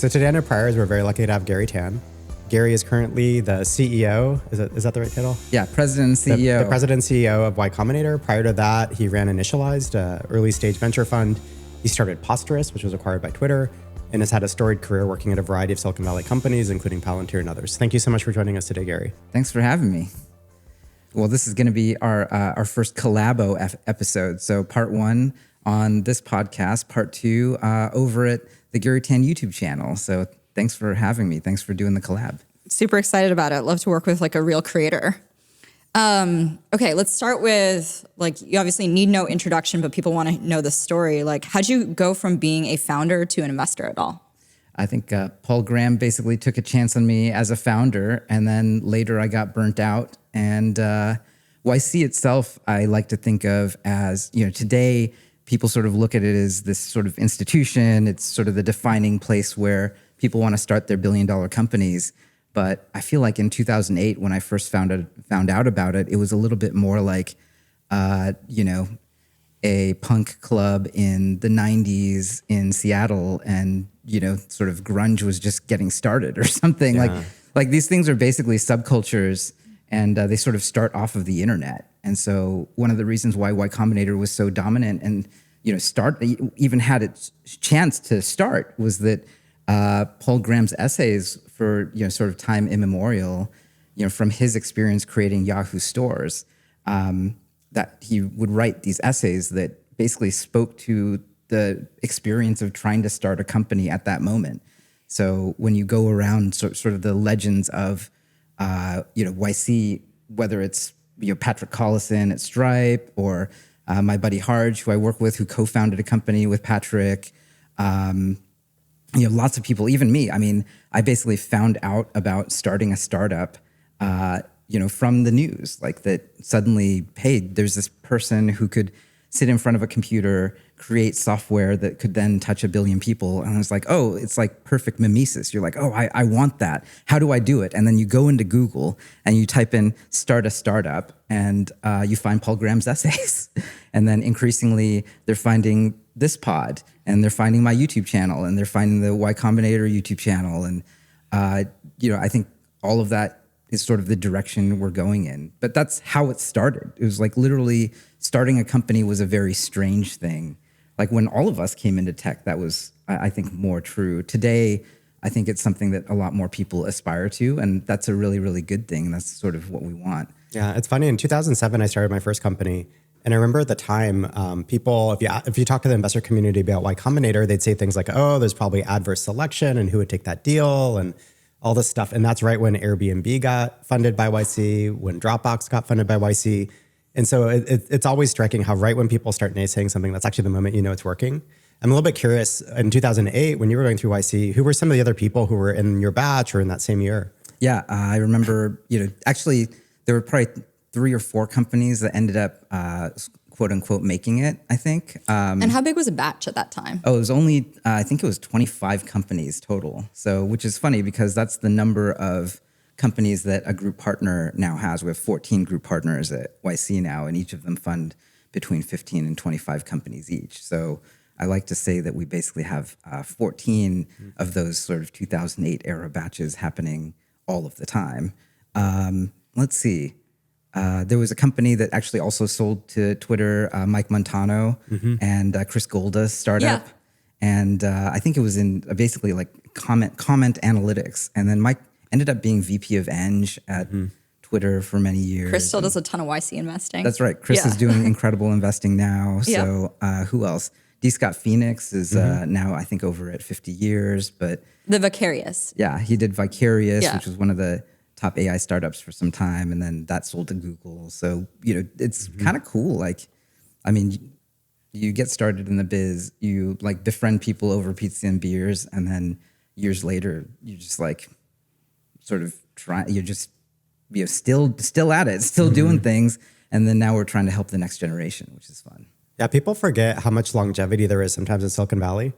So today on Priors, we're very lucky to have Garry Tan. Garry is currently the CEO. Is that the right title? Yeah, president and CEO. The president and CEO of Y Combinator. Prior to that, he ran Initialized, an early stage venture fund. He started Posterous, which was acquired by Twitter, and has had a storied career working at a variety of Silicon Valley companies, including Palantir and others. Thank you so much for joining us today, Garry. Thanks for having me. Well, this is going to be our first collabo episode. So part one on this podcast, part two over at the Garry Tan YouTube channel. So thanks for having me. Thanks for doing the collab. Super excited about it. Love to work with like a real creator. Okay, let's start with you obviously need no introduction, but people want to know the story. How'd you go from being a founder to an investor at all? I think Paul Graham basically took a chance on me as a founder, and then later I got burnt out. And YC itself, I like to think of as, today people sort of look at it as this sort of institution. It's sort of the defining place where people want to start their billion-dollar companies. But I feel like in 2008, when I first found out about it, it was a little bit more like, a punk club in the 90s in Seattle, and sort of grunge was just getting started or something. Yeah. Like these things are basically subcultures, and they sort of start off of the internet. And so one of the reasons why Y Combinator was so dominant and even had its chance to start was that Paul Graham's essays for sort of time immemorial, from his experience creating Yahoo stores, that he would write these essays that basically spoke to the experience of trying to start a company at that moment. So when you go around sort of the legends of YC, whether it's Patrick Collison at Stripe or my buddy Harj, who I work with, who co-founded a company with Patrick. Lots of people, even me. I mean, I basically found out about starting a startup, from the news, that suddenly, hey, there's this person who could sit in front of a computer, create software that could then touch 1 billion people. And I was like, oh, it's like perfect mimesis. You're like, oh, I want that. How do I do it? And then you go into Google and you type in start a startup, and you find Paul Graham's essays. And then increasingly they're finding this pod, and they're finding my YouTube channel, and they're finding the Y Combinator YouTube channel. And, I think all of that is sort of the direction we're going in. But that's how it started. It was like literally starting a company was a very strange thing. Like when all of us came into tech, that was, I think, more true. Today, I think it's something that a lot more people aspire to, and that's a really, really good thing. That's sort of what we want. Yeah, it's funny. In 2007, I started my first company. And I remember at the time, people, if you talk to the investor community about Y Combinator, they'd say things like, oh, there's probably adverse selection and who would take that deal and all this stuff. And that's right when Airbnb got funded by YC, when Dropbox got funded by YC. And so it's always striking how right when people start naysaying something, that's actually the moment it's working. I'm a little bit curious, in 2008, when you were going through YC, who were some of the other people who were in your batch or in that same year? Yeah, I remember, actually there were probably 3 or 4 companies that ended up, quote unquote, making it, I think. And how big was a batch at that time? Oh, it was only, I think it was 25 companies total. So, which is funny because that's the number of companies that a group partner now has. We have 14 group partners at YC now, and each of them fund between 15 and 25 companies each. So I like to say that we basically have 14 of those sort of 2008 era batches happening all of the time. Let's see. There was a company that actually also sold to Twitter, Mike Montano and Chris Golda's startup. Yeah. And I think it was in basically like comment analytics. And then Mike ended up being VP of Eng at Twitter for many years. Chris still does a ton of YC investing. That's right. Chris is doing incredible investing now. Yeah. So who else? D. Scott Phoenix is now, I think, over at 50 years. But the Vicarious. Yeah, he did Vicarious, which was one of the top AI startups for some time, and then that sold to Google. So, it's kind of cool. Like, I mean, you get started in the biz, you like befriend people over pizza and beers, and then years later, you just like sort of you're just, still at it, still doing things. And then now we're trying to help the next generation, which is fun. Yeah, people forget how much longevity there is sometimes in Silicon Valley.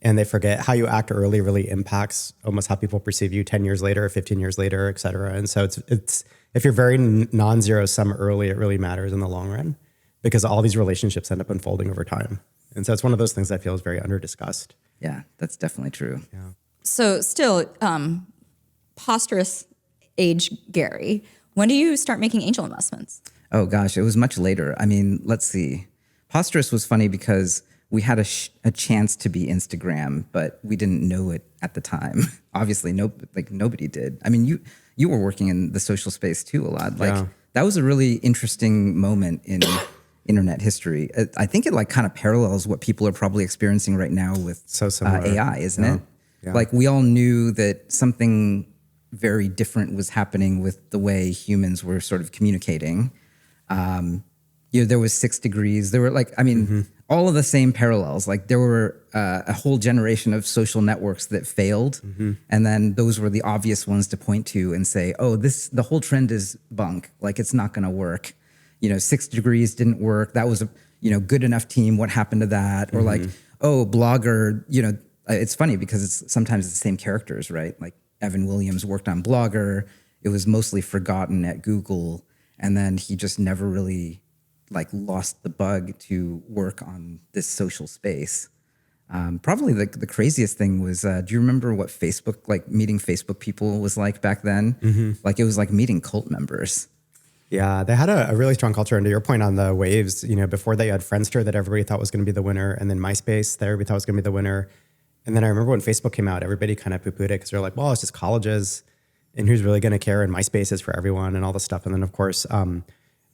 And they forget how you act early really impacts almost how people perceive you 10 years later, 15 years later, et cetera. And so it's if you're very non-zero sum early, it really matters in the long run because all these relationships end up unfolding over time. And so it's one of those things I feel is very under-discussed. Yeah, that's definitely true. Yeah. So still, preposterous age Garry, when do you start making angel investments? Oh gosh, it was much later. I mean, let's see. Posterous was funny because we had a chance to be Instagram, but we didn't know it at the time. Obviously, nobody did. I mean, you were working in the social space too, Elad. Like that was a really interesting moment in internet history. I think it like kind of parallels what people are probably experiencing right now with AI, isn't it? Yeah. Like we all knew that something very different was happening with the way humans were sort of communicating. There was 6 degrees. There were like, I mean, all of the same parallels. Like there were a whole generation of social networks that failed. And then those were the obvious ones to point to and say, oh, the whole trend is bunk. Like it's not going to work. 6 degrees didn't work. That was a, good enough team. What happened to that? Or like, oh, Blogger, it's funny because it's sometimes the same characters, right? Like Evan Williams worked on Blogger. It was mostly forgotten at Google. And then he just never really like lost the bug to work on this social space. Probably the craziest thing was, do you remember what Facebook, like meeting Facebook people was like back then? Like it was like meeting cult members. Yeah, they had a really strong culture. And to your point on the waves, before they had Friendster that everybody thought was going to be the winner. And then MySpace that everybody thought was going to be the winner. And then I remember when Facebook came out, everybody kind of poo-pooed it because they're like, well, it's just colleges. And who's really going to care? And MySpace is for everyone and all this stuff. And then, of course,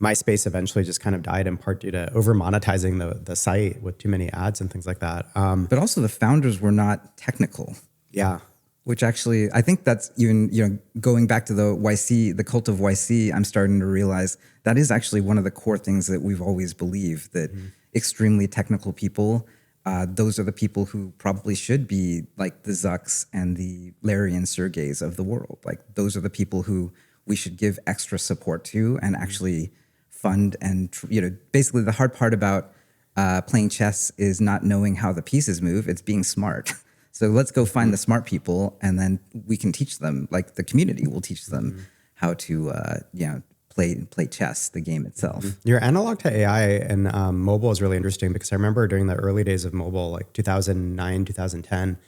MySpace eventually just kind of died in part due to over monetizing the site with too many ads and things like that. But also the founders were not technical. Yeah. Which actually, I think that's even, going back to the cult of YC, I'm starting to realize that is actually one of the core things that we've always believed, that extremely technical people, those are the people who probably should be like the Zucks and the Larry and Sergeys of the world. Like those are the people who we should give extra support to and actually fund. And, basically the hard part about playing chess is not knowing how the pieces move. It's being smart. So let's go find the smart people and then we can teach them, like the community will teach them how to, play chess, the game itself. Your analog to AI and mobile is really interesting because I remember during the early days of mobile, like 2009, 2010,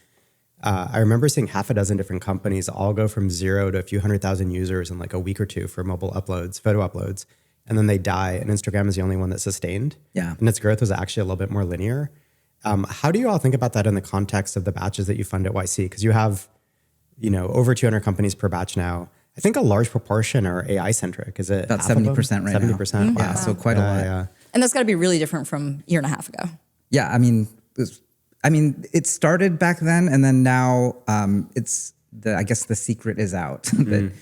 I remember seeing half a dozen different companies all go from 0 to a few 100,000 users in like a week or two for mobile uploads, photo uploads, and then they die. And Instagram is the only one that sustained. Yeah. And its growth was actually a little bit more linear. How do you all think about that in the context of the batches that you fund at YC? Because you have, over 200 companies per batch now. I think a large proportion are AI centric. Is it about 70% right 70%? now? Wow. Yeah, so quite a lot. Yeah. And that's got to be really different from a year and a half ago. Yeah, I mean, it started back then, and then now I guess the secret is out. That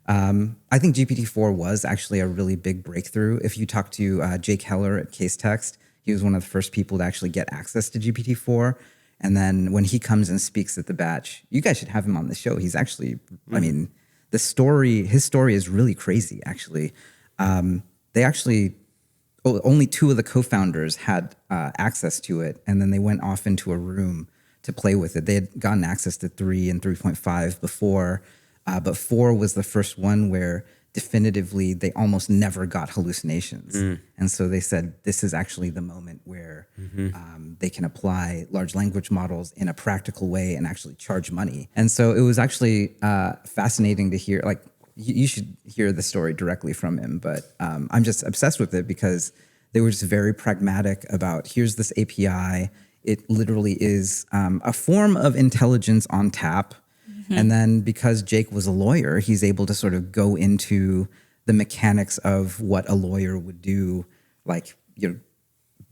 I think GPT-4 was actually a really big breakthrough. If you talk to Jake Heller at Casetext, he was one of the first people to actually get access to GPT-4. And then when he comes and speaks at the batch, you guys should have him on the show. He's actually, I mean, his story is really crazy, actually. They actually, only 2 of the co-founders had access to it. And then they went off into a room to play with it. They had gotten access to 3 and 3.5 before, but 4 was the first one where definitively they almost never got hallucinations. And so they said, this is actually the moment where they can apply large language models in a practical way and actually charge money. And so it was actually fascinating to hear, like, you should hear the story directly from him, but I'm just obsessed with it because they were just very pragmatic about, here's this API. It literally is a form of intelligence on tap. And then because Jake was a lawyer, he's able to sort of go into the mechanics of what a lawyer would do, like,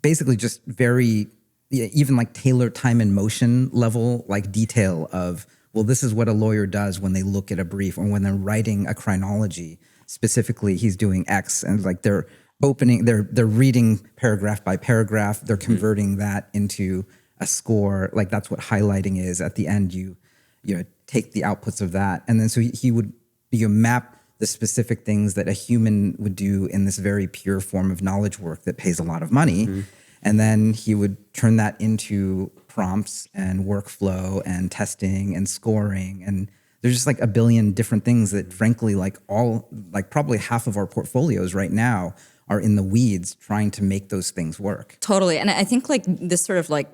basically just very, even like tailored time and motion level, like detail of, well, this is what a lawyer does when they look at a brief or when they're writing a chronology. Specifically, he's doing X, and like they're reading paragraph by paragraph, they're converting that into a score. Like that's what highlighting is. At the end, you take the outputs of that. And then so he would map the specific things that a human would do in this very pure form of knowledge work that pays a lot of money. And then he would turn that into prompts and workflow and testing and scoring. And there's just like a billion different things that frankly, probably half of our portfolios right now are in the weeds trying to make those things work. Totally. And I think like this sort of like,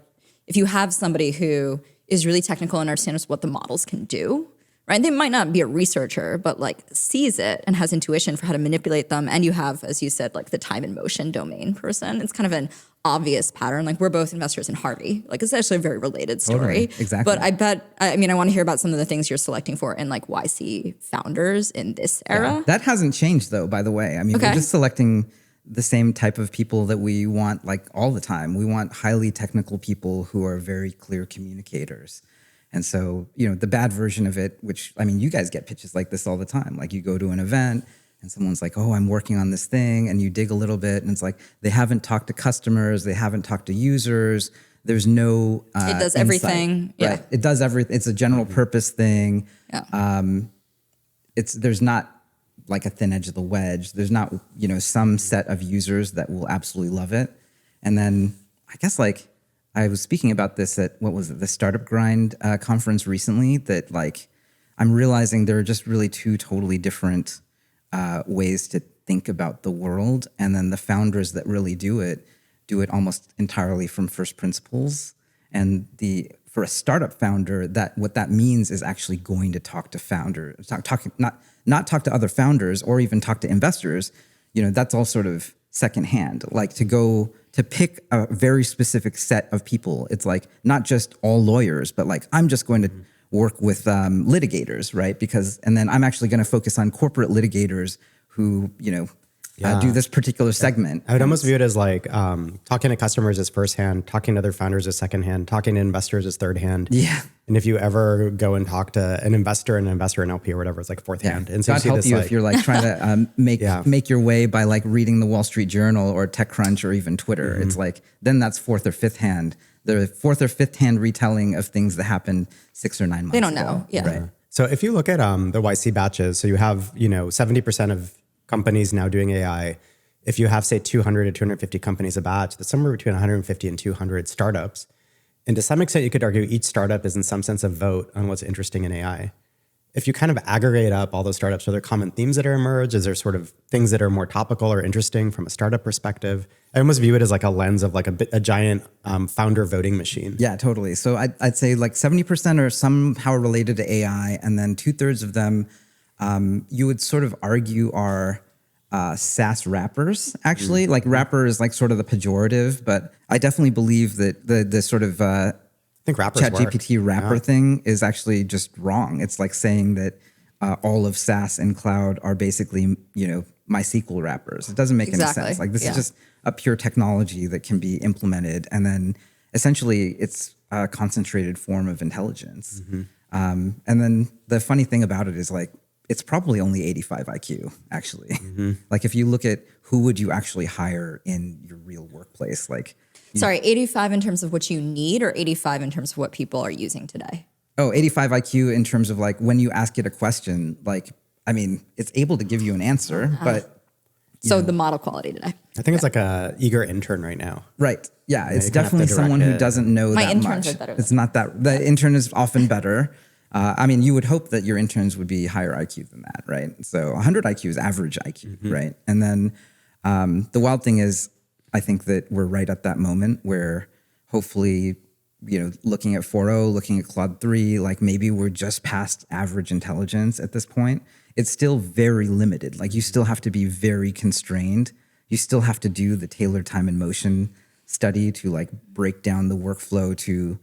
if you have somebody who is really technical and understands what the models can do, right? They might not be a researcher, but like sees it and has intuition for how to manipulate them. And you have, as you said, like the time and motion domain person. It's kind of an obvious pattern. Like we're both investors in Harvey. Like it's actually a very related story. Totally. Exactly. But I want to hear about some of the things you're selecting for in like YC founders in this era. Yeah. That hasn't changed though, by the way. I mean, we're just selecting the same type of people that we want like all the time. We want highly technical people who are very clear communicators. And so, the bad version of it, which, I mean, you guys get pitches like this all the time. Like you go to an event and someone's like, oh, I'm working on this thing. And you dig a little bit and it's like, they haven't talked to customers. They haven't talked to users. There's no it does insight, everything. Yeah. Right? It does everything. It's a general purpose thing. Yeah. There's not like a thin edge of the wedge. There's not, some set of users that will absolutely love it. And then I guess like, I was speaking about this at, the Startup Grind conference recently, that like, I'm realizing there are just really two totally different ways to think about the world. And then the founders that really do it almost entirely from first principles. And for a startup founder, what that means is actually going to talk to founders, not talk to other founders or even talk to investors. That's all sort of secondhand. Like to pick a very specific set of people. It's like not just all lawyers, but like I'm just going to work with litigators, right? And then I'm actually going to focus on corporate litigators who, do this particular segment. I would almost view it as like talking to customers is firsthand, talking to other founders is secondhand, talking to investors is third hand. Yeah. And if you ever go and talk to an investor in LP or whatever, it's like fourth hand. And so God help you if you're like trying to make your way by like reading the Wall Street Journal or TechCrunch or even Twitter. Mm-hmm. It's like, then that's fourth or fifth hand. The fourth or fifth hand retelling of things that happened 6 or 9 months ago. They don't know. Yeah. Right. So if you look at the YC batches, so you have, 70% of companies now doing AI. If you have, say, 200 to 250 companies a batch, that's somewhere between 150 and 200 startups. And to some extent, you could argue each startup is in some sense a vote on what's interesting in AI. If you kind of aggregate up all those startups, are there common themes that are emerged? Is there sort of things that are more topical or interesting from a startup perspective? I almost view it as like a lens of like a giant founder voting machine. Yeah, totally. So I'd say like 70% are somehow related to AI, and then 2/3 of them you would sort of argue are SaaS rappers, actually. Like rapper is like sort of the pejorative, but I definitely believe that the sort of I think rappers ChatGPT rapper thing is actually just wrong. It's like saying that all of SaaS and cloud are basically, MySQL wrappers. It doesn't make any sense. Like this is just a pure technology that can be implemented, and then essentially it's a concentrated form of intelligence. Mm-hmm. And then the funny thing about it is like, it's probably only 85 IQ, actually. Mm-hmm. Like if you look at who would you actually hire in your real workplace, like... Sorry, 85 in terms of what you need or 85 in terms of what people are using today? Oh, 85 IQ in terms of like when you ask it a question, like, I mean, it's able to give you an answer, but... So the model quality today. I think it's like a eager intern right now. Right. Yeah, it's definitely someone who doesn't know that much. My interns are better. It's not that... The intern is often better. I mean, you would hope that your interns would be higher IQ than that, right? So 100 IQ is average IQ, mm-hmm. right? And then the wild thing is, I think that we're right at that moment where hopefully, looking at 4.0, looking at Claude 3, like maybe we're just past average intelligence at this point. It's still very limited. Like you still have to be very constrained. You still have to do the tailored time and motion study to like break down the workflow to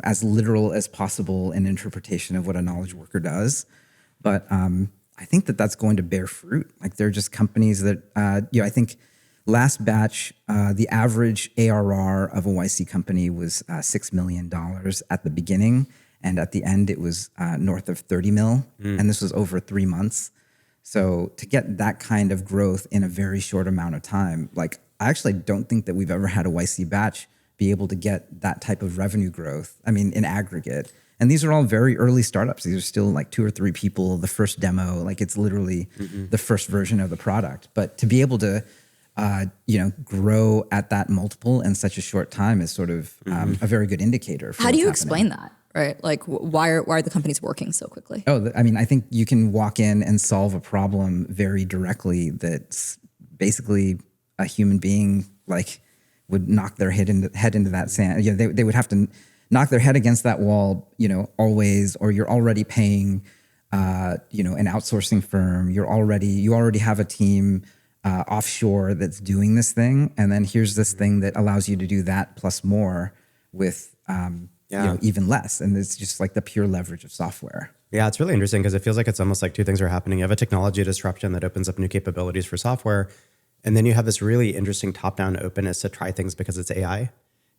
as literal as possible an interpretation of what a knowledge worker does. But I think that that's going to bear fruit. Like they're just companies that, I think last batch, the average ARR of a YC company was $6 million at the beginning. And at the end, it was north of 30 mil. And this was over 3 months. So to get that kind of growth in a very short amount of time, like I actually don't think that we've ever had a YC batch be able to get that type of revenue growth, I mean, in aggregate. And these are all very early startups. These are still like 2 or 3 people, the first demo, like it's literally the first version of the product. But to be able to, grow at that multiple in such a short time is sort of a very good indicator. How do you explain that, right? Like why are the companies working so quickly? Oh, I mean, I think you can walk in and solve a problem very directly that's basically a human being, like, would knock their head into that sand. They would have to knock their head against that wall, always, or you're already paying, an outsourcing firm. You already have a team offshore that's doing this thing, and then here's this thing that allows you to do that plus more with even less, and it's just like the pure leverage of software. Yeah, it's really interesting because it feels like it's almost like two things are happening. You have a technology disruption that opens up new capabilities for software, and then you have this really interesting top-down openness to try things because it's AI.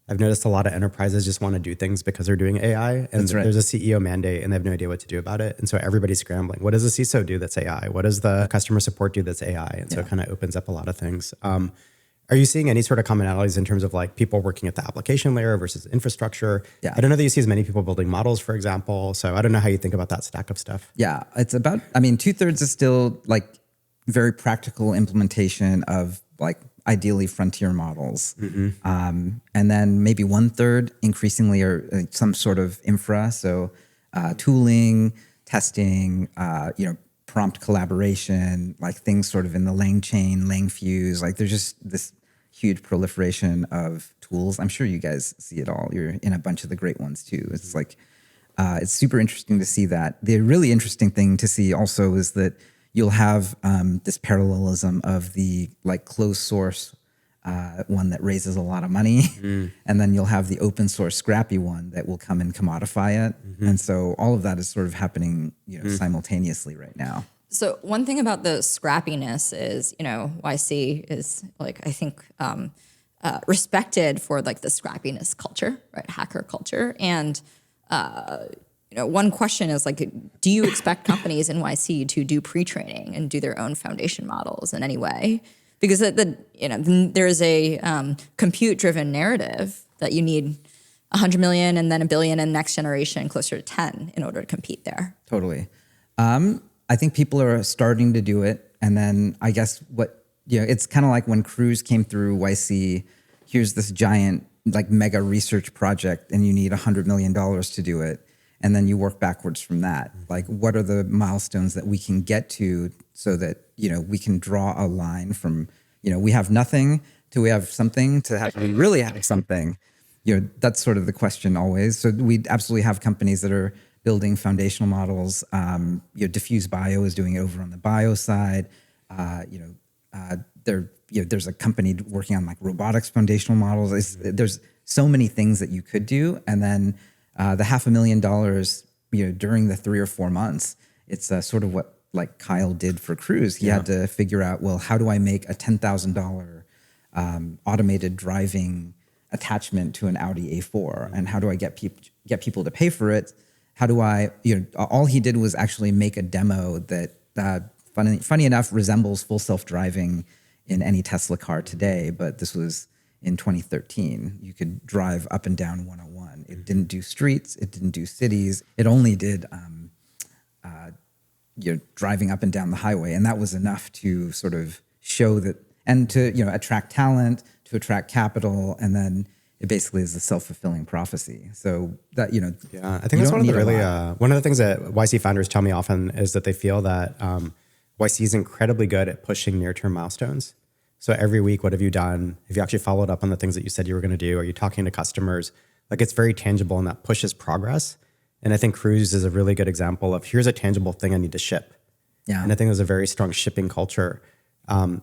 I've noticed a lot of enterprises just want to do things because they're doing AI, and there's a CEO mandate and they have no idea what to do about it. And so everybody's scrambling. What does the CISO do that's AI? What does the customer support do that's AI? And so it kind of opens up a lot of things. Are you seeing any sort of commonalities in terms of like people working at the application layer versus infrastructure? Yeah. I don't know that you see as many people building models, for example. So I don't know how you think about that stack of stuff. Yeah, it's about, 2/3 is still like very practical implementation of like ideally frontier models. And then maybe 1/3 increasingly are some sort of infra. So tooling, testing, prompt collaboration, like things sort of in the LangChain, LangFuse. Like there's just this huge proliferation of tools. I'm sure you guys see it all. You're in a bunch of the great ones too. It's like, it's super interesting to see that. The really interesting thing to see also is that you'll have this parallelism of the like closed source one that raises a lot of money, and then you'll have the open source scrappy one that will come and commodify it. And so all of that is sort of happening, simultaneously right now. So one thing about the scrappiness is, YC is like, I think, respected for like the scrappiness culture, right? Hacker culture. And, one question is like, do you expect companies in YC to do pre-training and do their own foundation models in any way? Because there is a compute-driven narrative that you need 100 million and then 1 billion and next generation closer to 10 in order to compete there. Totally. I think people are starting to do it. And then I guess it's kind of like when Cruise came through YC, here's this giant like mega research project and you need $100 million to do it. And then you work backwards from that. Like, what are the milestones that we can get to so that, we can draw a line from, we have nothing to we have something to have, we really have something. That's sort of the question always. So we absolutely have companies that are building foundational models. Diffuse Bio is doing it over on the bio side. There's a company working on like robotics foundational models. There's so many things that you could do. And then the $500,000, during the 3 or 4 months, it's sort of what like Kyle did for Cruise. He had to figure out, well, how do I make a $10,000 automated driving attachment to an Audi A4, and how do I get people to pay for it? How do I, all he did was actually make a demo that, funny enough, resembles full self-driving in any Tesla car today, but this was in 2013. You could drive up and down 101. It didn't do streets. It didn't do cities. It only did driving up and down the highway. And that was enough to sort of show that, and to attract talent, to attract capital, and then it basically is a self-fulfilling prophecy. So that, Yeah, I think that's one of the really, one of the things that YC founders tell me often is that they feel that YC is incredibly good at pushing near-term milestones. So every week, what have you done? Have you actually followed up on the things that you said you were going to do? Are you talking to customers? Like, it's very tangible and that pushes progress. And I think Cruise is a really good example of here's a tangible thing I need to ship. Yeah. And I think there's a very strong shipping culture.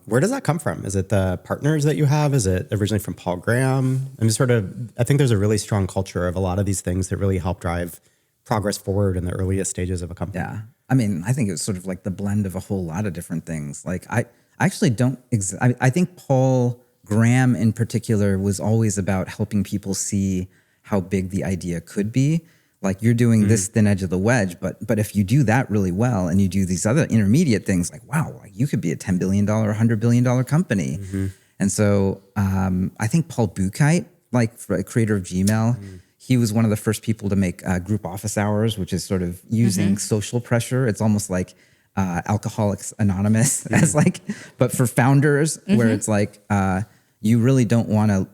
Where does that come from? Is it the partners that you have? Is it originally from Paul Graham? I think there's a really strong culture of a lot of these things that really help drive progress forward in the earliest stages of a company. Yeah. I think it was sort of like the blend of a whole lot of different things. Like I actually don't, I think Paul Graham in particular was always about helping people see how big the idea could be. Like, you're doing this thin edge of the wedge, but if you do that really well and you do these other intermediate things, like, wow, like you could be a $10 billion, $100 billion company. And so I think Paul Buchheit, like creator of Gmail, he was one of the first people to make group office hours, which is sort of using social pressure. It's almost like Alcoholics Anonymous as like, but for founders, where it's like, you really don't want to,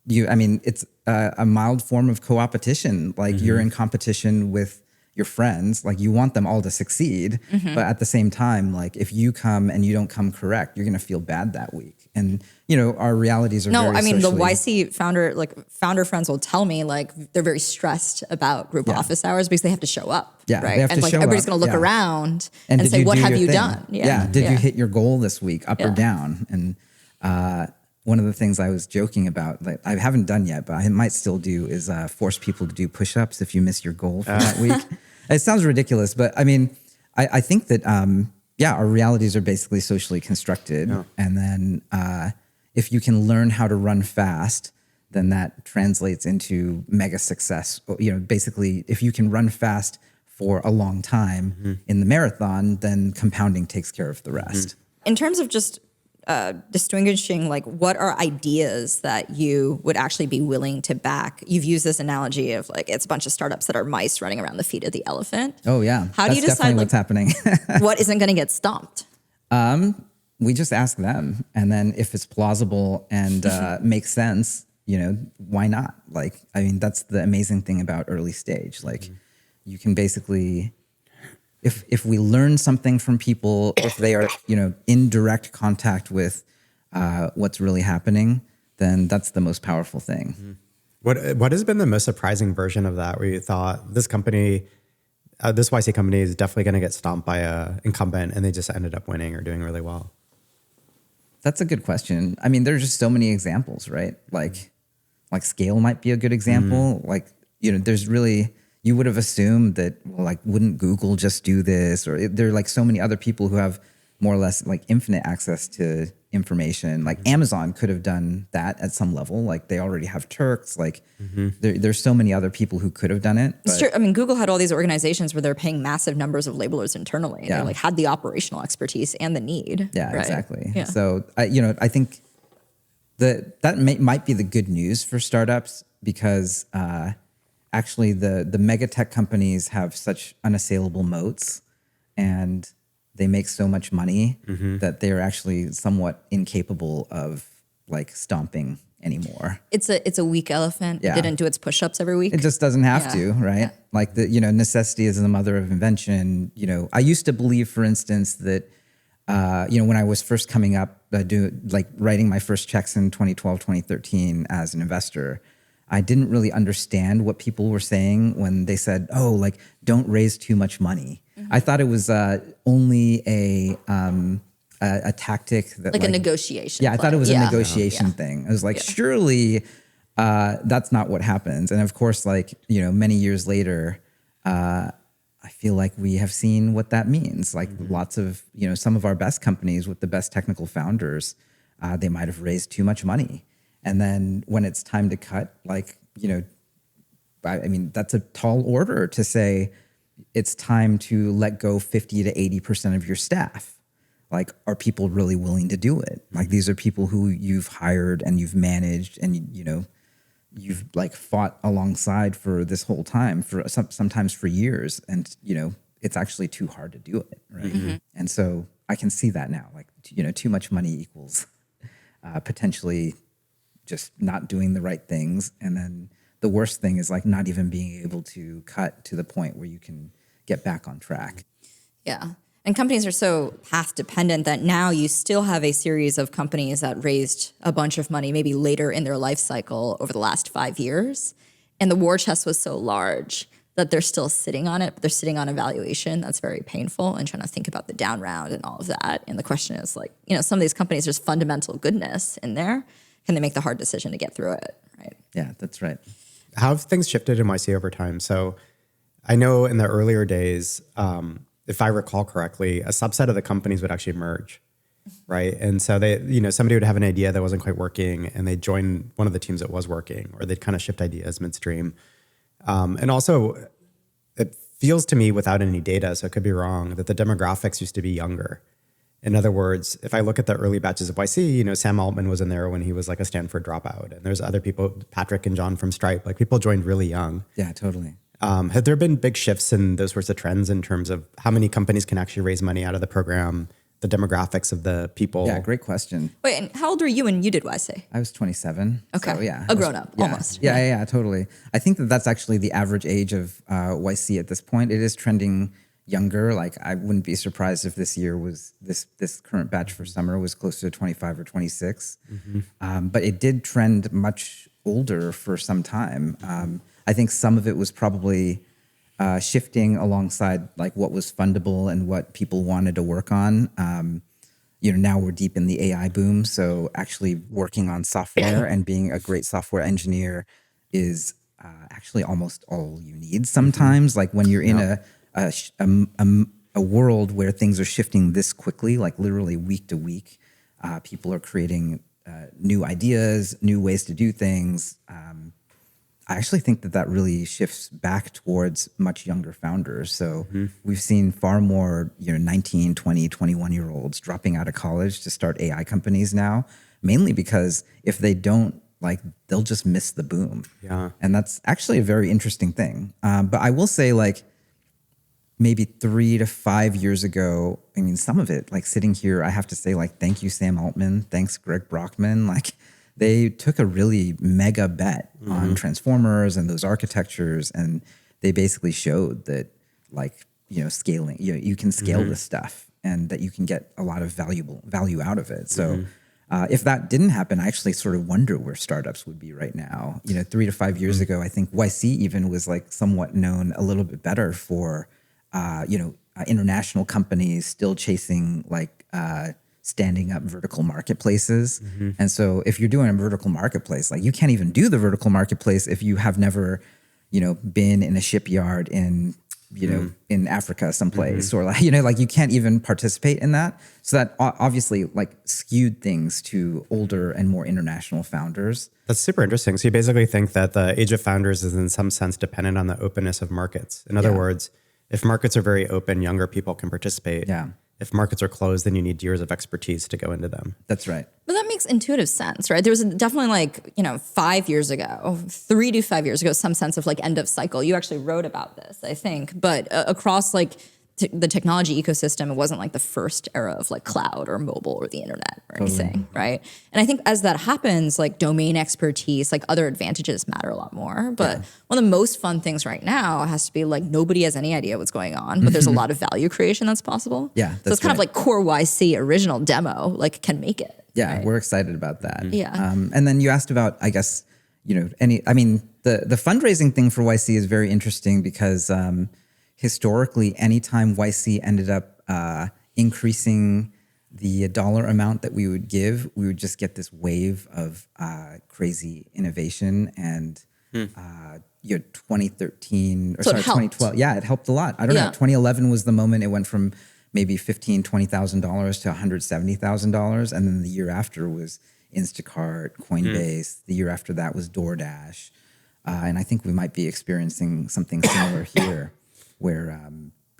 it's a mild form of co-opetition. Like, you're in competition with, your friends. Like you want them all to succeed, but at the same time, like if you come and you don't come correct, you're going to feel bad that week. And our realities are very I mean, the socially- YC founder friends will tell me like they're very stressed about group office hours because they have to show up. Yeah, right. they have and to like show everybody's up. going to look Yeah. around and did say, "What do have your you thing? done?" Did you hit your goal this week, up or down? And one of the things I was joking about, that I haven't done yet, but I might still do, is force people to do push-ups if you miss your goal for that week. It sounds ridiculous, but I mean, I think that our realities are basically socially constructed, and then if you can learn how to run fast, then that translates into mega success. Basically, if you can run fast for a long time in the marathon, then compounding takes care of the rest. In terms of just distinguishing, like, what are ideas that you would actually be willing to back? You've used this analogy of like it's a bunch of startups that are mice running around the feet of the elephant. Oh yeah, How do you That's decide definitely like what's happening? what isn't going to get stomped? We just ask them, and then if it's plausible and makes sense, why not? Like, I mean, that's the amazing thing about early stage. Like, you can basically, if we learn something from people, if they are, in direct contact with what's really happening, then that's the most powerful thing. What has been the most surprising version of that, where you thought this company, this YC company is definitely going to get stomped by a incumbent, and they just ended up winning or doing really well? That's a good question. I mean, there's just so many examples, right? Like Scale might be a good example. Like, there's really, you would have assumed that, well, like, wouldn't Google just do this? Or there are like so many other people who have more or less like infinite access to information. Like Amazon could have done that at some level. Like they already have Turks. Like there's so many other people who could have done it. It's true. I mean, Google had all these organizations where they're paying massive numbers of labelers internally. Yeah. They like had the operational expertise and the need. Yeah, right? exactly. Yeah. So I think that might be the good news for startups, because actually the mega tech companies have such unassailable moats, and they make so much money that they're actually somewhat incapable of like stomping anymore. It's a weak elephant. Yeah. It didn't do its push-ups every week. It just doesn't have Yeah. to, right? Yeah. Like necessity is the mother of invention. I used to believe, for instance, that when I was first coming up, writing my first checks in 2012, 2013 as an investor, I didn't really understand what people were saying when they said, "Oh, like don't raise too much money." I thought it was only a tactic that like a negotiation. Yeah, I thought it was play. a Yeah. negotiation thing. I was like, surely that's not what happens. And of course, like, many years later, I feel like we have seen what that means. Like lots of, some of our best companies with the best technical founders, they might have raised too much money. And then when it's time to cut, like, I mean, that's a tall order to say it's time to let go 50 to 80% of your staff. Like, are people really willing to do it? Like, these are people who you've hired and you've managed and, you've like fought alongside for this whole time, for sometimes for years. And, it's actually too hard to do it. Right. And so I can see that now, like, too much money equals potentially just not doing the right things. And then the worst thing is like not even being able to cut to the point where you can get back on track. Yeah. And companies are so path dependent that now you still have a series of companies that raised a bunch of money, maybe later in their life cycle over the last 5 years. And the war chest was so large that they're still sitting on it, but they're sitting on a valuation that's very painful, and trying to think about the down round and all of that. And the question is like, some of these companies, there's fundamental goodness in there. Can they make the hard decision to get through it? Right. Yeah, that's right. How have things shifted in YC over time? So I know in the earlier days, if I recall correctly, a subset of the companies would actually merge, right? And so they, somebody would have an idea that wasn't quite working, and they'd join one of the teams that was working, or they'd kind of shift ideas midstream. And also, it feels to me, without any data, so it could be wrong, that the demographics used to be younger. In other words, if I look at the early batches of YC, Sam Altman was in there when he was like a Stanford dropout, and there's other people, Patrick and John from Stripe, like people joined really young. Yeah, totally. Have there been big shifts in those sorts of trends in terms of how many companies can actually raise money out of the program, the demographics of the people? Yeah, great question. Wait, and how old were you when you did YC? I was 27. Okay. So yeah. A grown-up, almost. Yeah, totally. I think that that's actually the average age of YC at this point. It is trending younger. Like I wouldn't be surprised if this year was this current batch for summer was closer to 25 or 26. But it did trend much older for some time. I think some of it was probably shifting alongside like what was fundable and what people wanted to work on. Now we're deep in the AI boom. So actually working on software and being a great software engineer is actually almost all you need sometimes. Like when you're in a world where things are shifting this quickly, like literally week to week, people are creating new ideas, new ways to do things. I actually think that really shifts back towards much younger founders. So we've seen far more 19, 20, 21-year-olds dropping out of college to start AI companies now, mainly because if they don't, like, they'll just miss the boom. Yeah. And that's actually a very interesting thing. But I will say, like, maybe 3 to 5 years ago, I mean, some of it, like sitting here, I have to say, like, thank you, Sam Altman. Thanks, Greg Brockman. Like, they took a really mega bet on transformers and those architectures. And they basically showed that, like, scaling, you can scale this stuff and that you can get a lot of value out of it. So if that didn't happen, I actually sort of wonder where startups would be right now. 3 to 5 years ago, I think YC even was like somewhat known a little bit better for international companies still chasing like standing up vertical marketplaces. And so if you're doing a vertical marketplace, like you can't even do the vertical marketplace if you have never, been in a shipyard in, in Africa someplace or like, like you can't even participate in that. So that obviously like skewed things to older and more international founders. That's super interesting. So you basically think that the age of founders is in some sense dependent on the openness of markets. In other words, if markets are very open, younger people can participate. Yeah. If markets are closed, then you need years of expertise to go into them. That's right. But that makes intuitive sense, right? There was definitely like, 5 years ago, 3 to 5 years ago, some sense of like end of cycle. You actually wrote about this, I think. But across like the technology ecosystem, it wasn't like the first era of like cloud or mobile or the internet or anything, right? And I think as that happens, like domain expertise, like other advantages matter a lot more. But one of the most fun things right now has to be like nobody has any idea what's going on, but there's a lot of value creation that's possible. Yeah, so it's kind of like core YC original demo, like can make it. Yeah, right? We're excited about that. Yeah. And then you asked about, I guess, the fundraising thing for YC is very interesting because historically, anytime YC ended up increasing the dollar amount that we would give, we would just get this wave of crazy innovation. And 2013, or So sorry, it helped. 2012. Yeah, it helped a lot. I don't know. 2011 was the moment it went from maybe $15,000, $20,000 to $170,000. And then the year after was Instacart, Coinbase. The year after that was DoorDash. And I think we might be experiencing something similar here. Where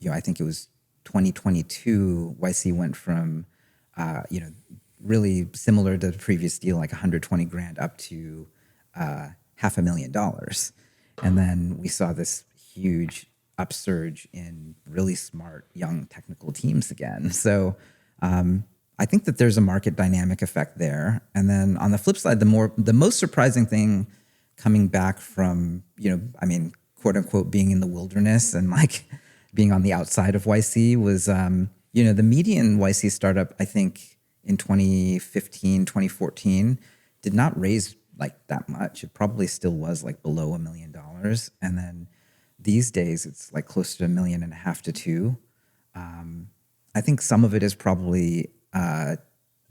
I think it was 2022, YC went from really similar to the previous deal, like 120 grand up to $500,000, and then we saw this huge upsurge in really smart young technical teams again. So I think that there's a market dynamic effect there, and then on the flip side, the most surprising thing coming back from quote unquote being in the wilderness and like being on the outside of YC was, the median YC startup, I think in 2015, 2014 did not raise like that much. It probably still was like below $1 million. And then these days it's like close to 1.5 million to 2. I think some of it is probably a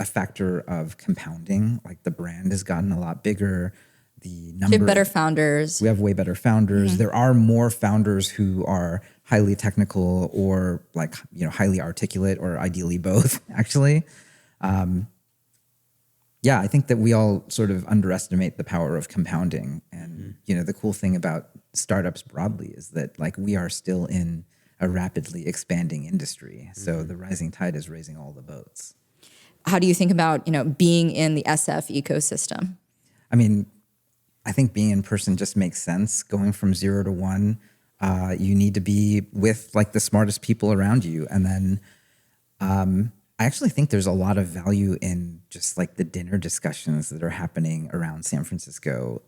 factor of compounding. Like the brand has gotten a lot bigger. The number, You have better founders. we have way better founders. There are more founders who are highly technical or like, highly articulate, or ideally both, actually. I think that we all sort of underestimate the power of compounding. And, the cool thing about startups broadly is that like we are still in a rapidly expanding industry. So the rising tide is raising all the boats. How do you think about, being in the SF ecosystem? I mean, I think being in person just makes sense. Going from 0 to 1, you need to be with like the smartest people around you. And then I actually think there's a lot of value in just like the dinner discussions that are happening around San Francisco.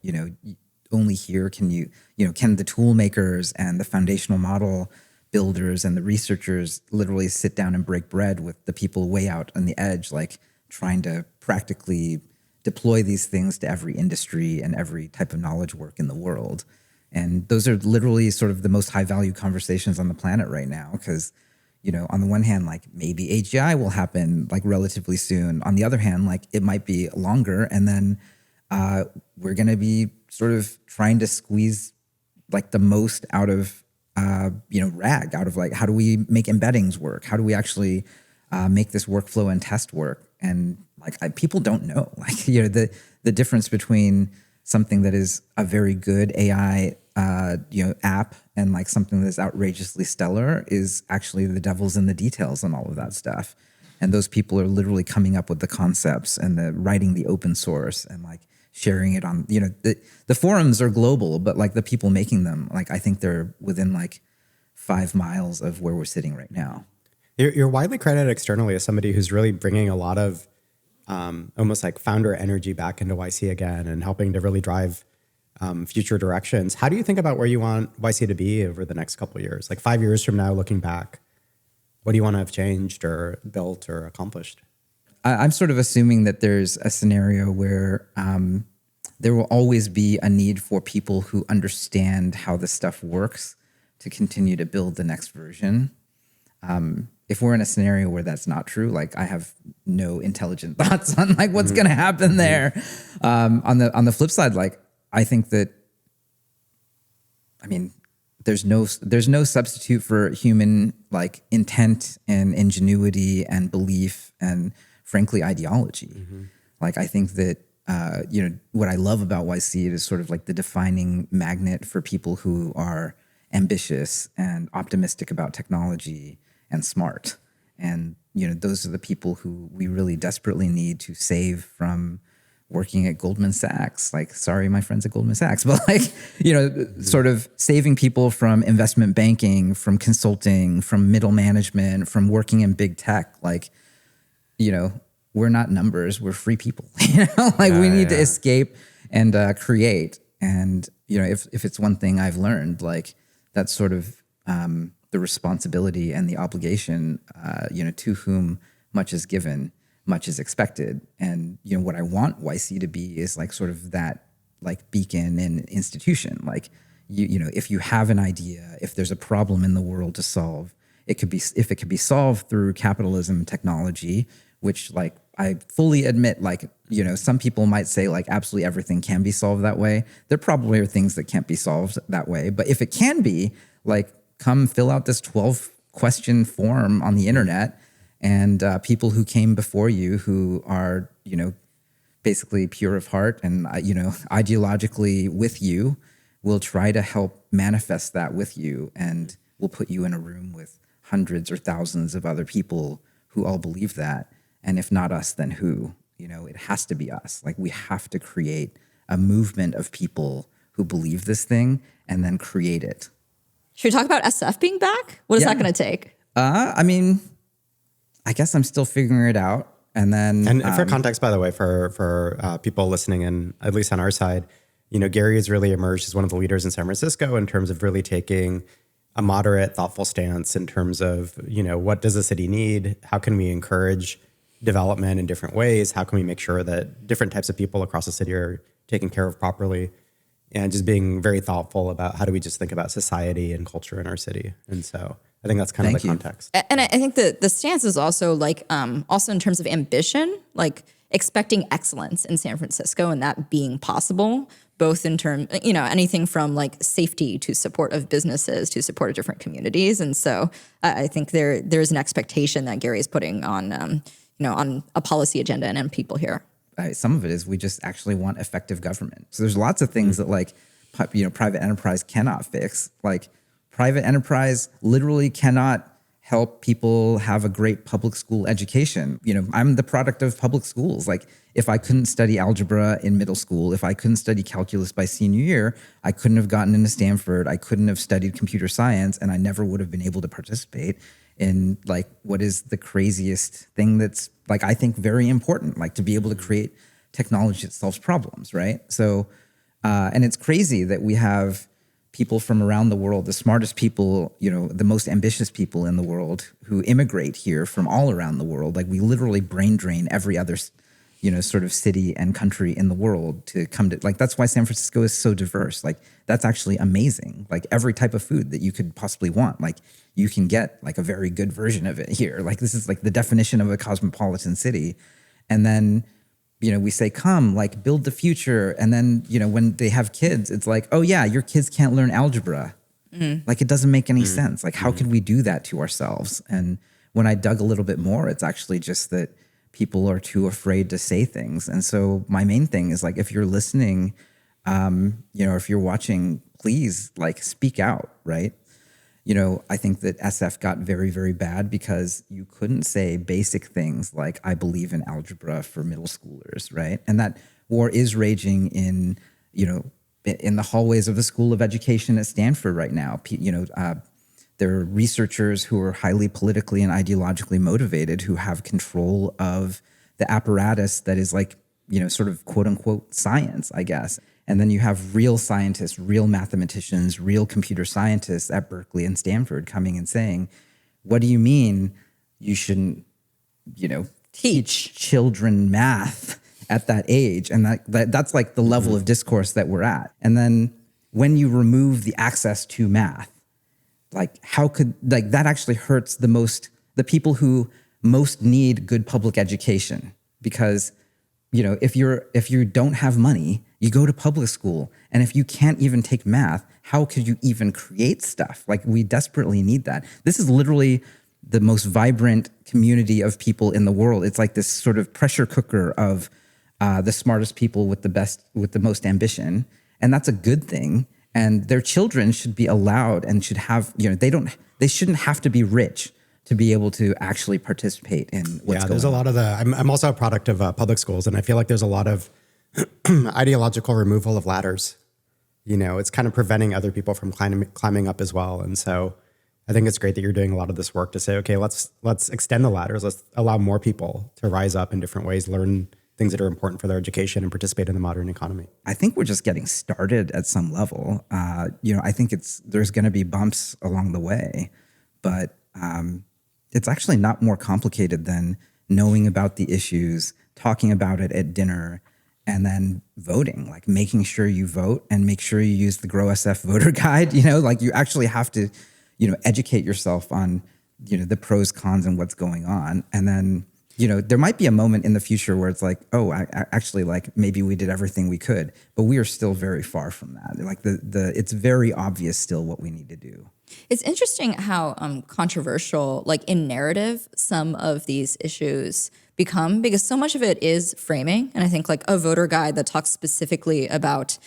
Only here can the tool makers and the foundational model builders and the researchers literally sit down and break bread with the people way out on the edge, like trying to practically deploy these things to every industry and every type of knowledge work in the world. And those are literally sort of the most high value conversations on the planet right now, because on the one hand, like maybe AGI will happen like relatively soon. On the other hand, like it might be longer. And then we're going to be sort of trying to squeeze like the most out of, RAG, out of like, how do we make embeddings work? How do we actually make this workflow and test work? And like people don't know, like, the difference between something that is a very good AI app and like something that's outrageously stellar is actually the devil's in the details and all of that stuff. And those people are literally coming up with the concepts and writing the open source and like sharing it on, the forums are global, but like the people making them, like I think they're within like 5 miles of where we're sitting right now. You're widely credited externally as somebody who's really bringing a lot of almost like founder energy back into YC again and helping to really drive future directions. How do you think about where you want YC to be over the next couple of years? Like 5 years from now, looking back, what do you want to have changed or built or accomplished? I'm sort of assuming that there's a scenario where there will always be a need for people who understand how this stuff works to continue to build the next version. If we're in a scenario where that's not true, like I have no intelligent thoughts on like what's going to happen there. On the flip side, like I think that, there's no substitute for human like intent and ingenuity and belief and frankly ideology. Like I think that what I love about YC is sort of like the defining magnet for people who are ambitious and optimistic about technology and smart. And those are the people who we really desperately need to save from working at Goldman Sachs. Like, sorry, my friends at Goldman Sachs, but like, sort of saving people from investment banking, from consulting, from middle management, from working in big tech. Like, we're not numbers, we're free people. We need to escape and create. And, if it's one thing I've learned, like that's sort of the responsibility and the obligation, to whom much is given, much is expected. And, what I want YC to be is like sort of that like beacon and institution. Like, if you have an idea, if there's a problem in the world to solve, if it could be solved through capitalism and technology, which like I fully admit, like, some people might say like absolutely everything can be solved that way. There probably are things that can't be solved that way. But if it can be, like, come fill out this 12-question form on the internet, and people who came before you who are, basically pure of heart and, ideologically with you will try to help manifest that with you. And we'll put you in a room with hundreds or thousands of other people who all believe that. And if not us, then who? It has to be us. Like, we have to create a movement of people who believe this thing and then create it. Should we talk about SF being back? What is that going to take? I guess I'm still figuring it out. And then, and for context, by the way, for people listening in, at least on our side, Garry has really emerged as one of the leaders in San Francisco in terms of really taking a moderate, thoughtful stance in terms of, what does the city need? How can we encourage development in different ways? How can we make sure that different types of people across the city are taken care of properly? And just being very thoughtful about how do we just think about society and culture in our city. And so I think that's kind of the context. And I think the stance is also like, also in terms of ambition, like expecting excellence in San Francisco and that being possible, both in terms, anything from like safety to support of businesses to support of different communities. And so I think there's an expectation that Garry is putting on, on a policy agenda and people here. Some of it is we just actually want effective government. So there's lots of things that like, private enterprise cannot fix. Like, private enterprise literally cannot help people have a great public school education. I'm the product of public schools. Like, if I couldn't study algebra in middle school, if I couldn't study calculus by senior year, I couldn't have gotten into Stanford. I couldn't have studied computer science, and I never would have been able to participate in like what is the craziest thing that's like, I think very important, like to be able to create technology that solves problems, right? So, and it's crazy that we have people from around the world, the smartest people, you know, the most ambitious people in the world who immigrate here from all around the world. Like we literally brain drain every other, you know, sort of city and country in the world to come to, like, that's why San Francisco is so diverse. Like that's actually amazing. Like every type of food that you could possibly want, like you can get like a very good version of it here. Like this is like the definition of a cosmopolitan city. And then, you know, we say, come, like build the future. And then, you know, when they have kids, it's like, oh yeah, your kids can't learn algebra. Like it doesn't make any sense. Like how could we do that to ourselves? And when I dug a little bit more, it's actually just that people are too afraid to say things. And so my main thing is like, if you're listening, you know, if you're watching, please like speak out, right? You know, I think that SF got very, very bad because you couldn't say basic things like, I believe in algebra for middle schoolers, right? And that war is raging in, you know, in the hallways of the School of Education at Stanford right now. You know, there are researchers who are highly politically and ideologically motivated who have control of the apparatus that is like, you know, sort of quote unquote science, I guess. And then you have real scientists, real mathematicians, real computer scientists at Berkeley and Stanford coming and saying, what do you mean you shouldn't, you know, teach children math at that age? And that's like the level of discourse that we're at. And then when you remove the access to math, like how could, like that actually hurts the people who most need good public education. Because, you know, if you don't have money, you go to public school. And if you can't even take math, how could you even create stuff? Like we desperately need that. This is literally the most vibrant community of people in the world. It's like this sort of pressure cooker of the smartest people with the most ambition. And that's a good thing. And their children should be allowed and should have, you know, they shouldn't have to be rich to be able to actually participate in what's going on. Yeah, there's a lot of I'm also a product of public schools, and I feel like there's a lot of ideological removal of ladders. You know, it's kind of preventing other people from climbing up as well. And so I think it's great that you're doing a lot of this work to say, okay, let's extend the ladders. Let's allow more people to rise up in different ways, learn things that are important for their education and participate in the modern economy. I think we're just getting started at some level. You know, I think there's going to be bumps along the way, but it's actually not more complicated than knowing about the issues, talking about it at dinner, and then voting, like making sure you vote and make sure you use the Grow SF voter guide. You know, like you actually have to, you know, educate yourself on, you know, the pros, cons, and what's going on. And then, you know, there might be a moment in the future where it's like, oh, I actually, like maybe we did everything we could, but we are still very far from that. Like it's very obvious still what we need to do. It's interesting how controversial, like in narrative, some of these issues become, because so much of it is framing. And I think like a voter guide that talks specifically about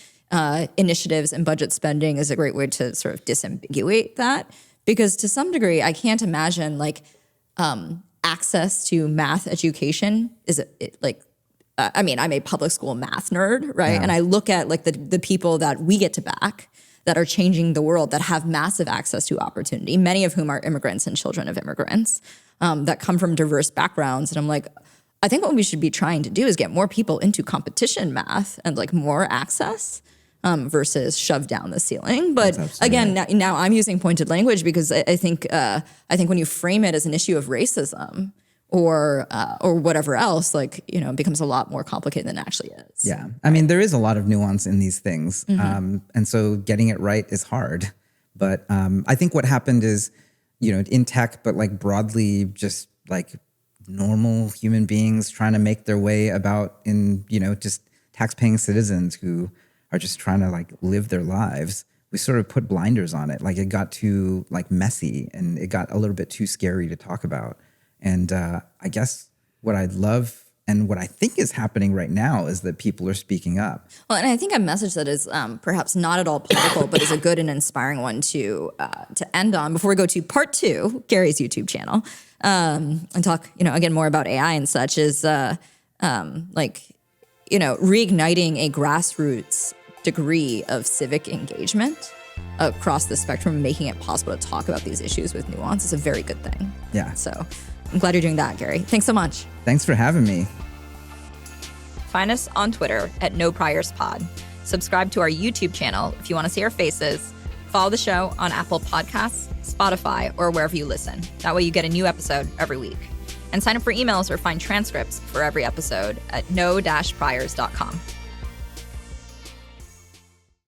initiatives and budget spending is a great way to sort of disambiguate that. Because to some degree, I can't imagine like access to math education is I mean, I'm a public school math nerd, right? Yeah. And I look at like the people that we get to back that are changing the world, that have massive access to opportunity, many of whom are immigrants and children of immigrants that come from diverse backgrounds. And I'm like, I think what we should be trying to do is get more people into competition math and like more access versus shove down the ceiling. But again, now I'm using pointed language because I think when you frame it as an issue of racism or whatever else, like, you know, it becomes a lot more complicated than it actually is. Yeah. I mean, there is a lot of nuance in these things. Mm-hmm. And so getting it right is hard. But I think what happened is, you know, in tech, but like broadly, just like normal human beings trying to make their way about in, you know, just tax-paying citizens who are just trying to like live their lives. We sort of put blinders on it. Like it got too like messy and it got a little bit too scary to talk about. And I guess what I'd love and what I think is happening right now is that people are speaking up. Well, and I think a message that is perhaps not at all political, but is a good and inspiring one to end on before we go to part 2, Garry's YouTube channel, and talk, you know, again, more about AI and such is like, you know, reigniting a grassroots degree of civic engagement across the spectrum, making it possible to talk about these issues with nuance is a very good thing. Yeah. So I'm glad you're doing that, Garry. Thanks so much. Thanks for having me. Find us on Twitter at NoPriorsPod. Subscribe to our YouTube channel if you want to see our faces. Follow the show on Apple Podcasts, Spotify, or wherever you listen. That way you get a new episode every week. And sign up for emails or find transcripts for every episode at no-priors.com.